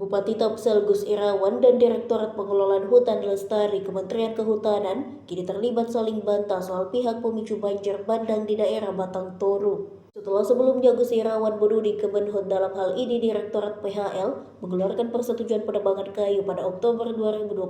Bupati Tapsel Gus Irawan dan Direktorat Pengelolaan Hutan Lestari Kementerian Kehutanan kini terlibat saling bantah soal pihak pemicu banjir bandang di daerah Batang Toru. Setelah sebelumnya Gus Irawan menuding Kemenhut dalam hal ini Direktorat PHL mengeluarkan persetujuan penebangan kayu pada Oktober 2025,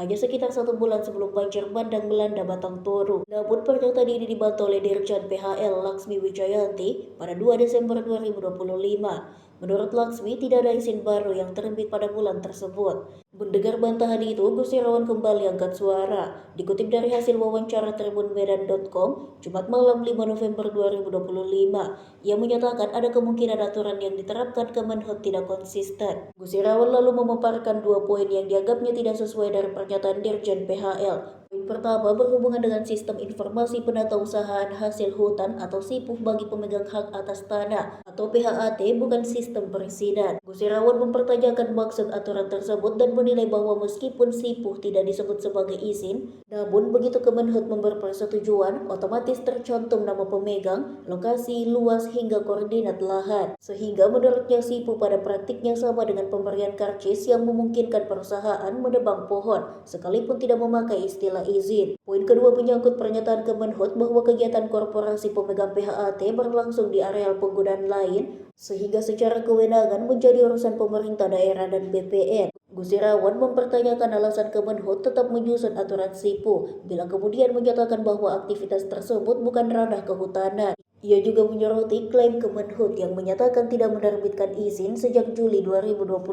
hanya sekitar 1 bulan sebelum banjir bandang melanda Batang Toru. Namun pernyataan ini dibantah oleh Dirjen PHL Laksmi Wijayanti pada 2 Desember 2025. Menurut Laksmi, tidak ada izin baru yang terbit pada bulan tersebut. Mendengar bantahan itu, Gus Irawan kembali angkat suara. Dikutip dari hasil wawancara tribunmedan.com, Jumat malam 5 November 2025, ia menyatakan ada kemungkinan aturan yang diterapkan Kemenhut tidak konsisten. Gus Irawan lalu memaparkan 2 poin yang dianggapnya tidak sesuai dari pernyataan Dirjen PHL. Poin pertama berhubungan dengan sistem informasi penatausahaan hasil hutan atau SIPUH bagi pemegang hak atas tanah atau PHAT, bukan sistem perizinan. Gus Irawan mempertanyakan maksud aturan tersebut dan menilai bahwa meskipun SIPUH tidak disebut sebagai izin, namun begitu Kemenhut memberi persetujuan, otomatis tercantum nama pemegang, lokasi, luas hingga koordinat lahan. Sehingga menurutnya SIPUH pada praktiknya sama dengan pemberian karcis yang memungkinkan perusahaan menebang pohon sekalipun tidak memakai istilah izin. Poin kedua menyangkut pernyataan Kemenhut bahwa kegiatan korporasi pemegang PHAT berlangsung di areal penggunaan lain sehingga secara kewenangan menjadi urusan pemerintah daerah dan BPN. Gus Irawan mempertanyakan alasan Kemenhut tetap menyusun aturan SIPUH bila kemudian menyatakan bahwa aktivitas tersebut bukan ranah kehutanan. Ia juga menyoroti klaim Kemenhut yang menyatakan tidak menerbitkan izin sejak Juli 2025.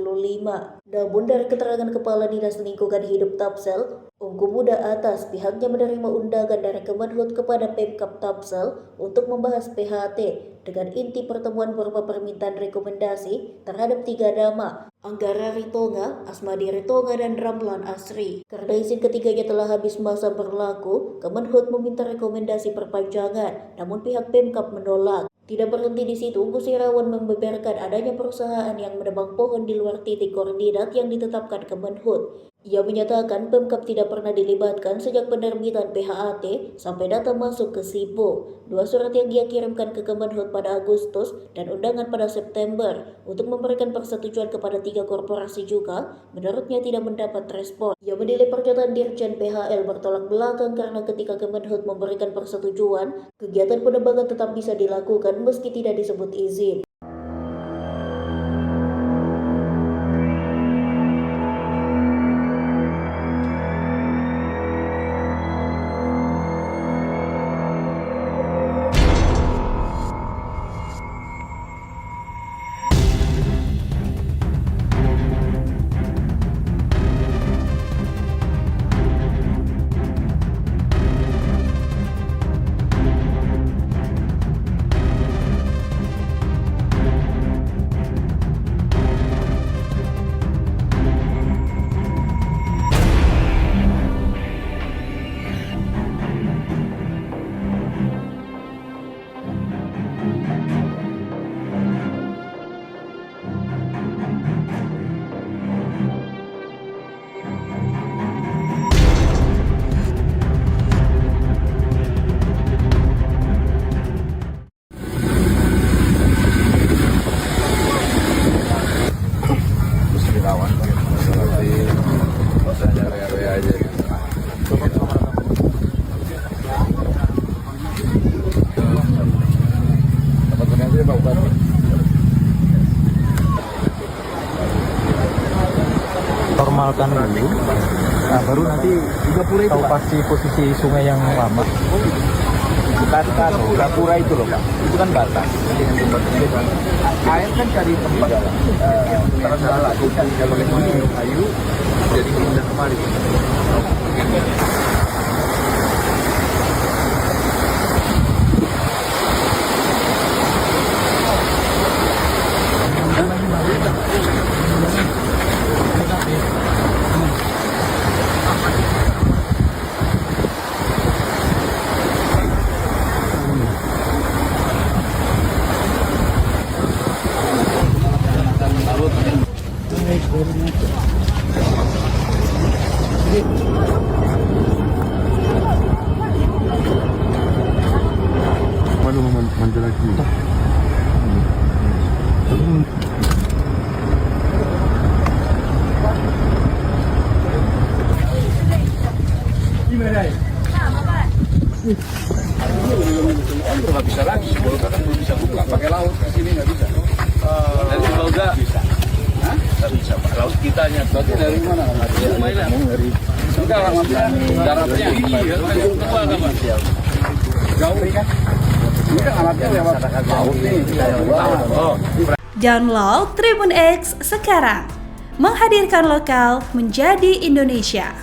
Namun dari keterangan Kepala Dinas Lingkungan Hidup Tapsel, Ungku Muda Atas, pihaknya menerima undangan dari Kemenhut kepada Pemkab Tapsel untuk membahas PHT dengan inti pertemuan berupa permintaan rekomendasi terhadap 3 nama, Anggara Ritonga, Asmadi Ritonga, dan Ramlan Asri. Karena izin ketiganya telah habis masa berlaku, Kemenhut meminta rekomendasi perpanjangan, namun pihak Pemkab menolak. Tidak berhenti di situ, Gus Irawan membeberkan adanya perusahaan yang menebang pohon di luar titik koordinat yang ditetapkan Kemenhut. Ia menyatakan Pemkab tidak pernah dilibatkan sejak penerbitan PHAT sampai data masuk ke SIPUH. 2 surat yang dia kirimkan ke Kemenhut pada Agustus dan undangan pada September untuk memberikan persetujuan kepada 3 korporasi juga, menurutnya tidak mendapat respon. Ia menilai pernyataan Dirjen PHL bertolak belakang karena ketika Kemenhut memberikan persetujuan, kegiatan penebangan tetap bisa dilakukan meski tidak disebut izin. Normalkan dulu, nah baru nanti tahu pasti posisi sungai yang lama. Bukan gapura itu loh Pak, itu kan batas. Air kan cari tempat terendala, kan kalau minum kayu jadi pindah kemari. Mana manja lagi? Nggak bisa lagi, kalau kan belum bisa buka pakai laut di sini nggak bisa. Dari Lauda bisa. Hah? Nggak bisa pak. Laut kitanya. Berarti dari mana? Dari enggak alamatnya daratnya. Iya, kedua kan mas. Jauh kan? Ini kan alatnya lewat laut nih. Oh. Download Tribun X sekarang. Menghadirkan lokal menjadi Indonesia.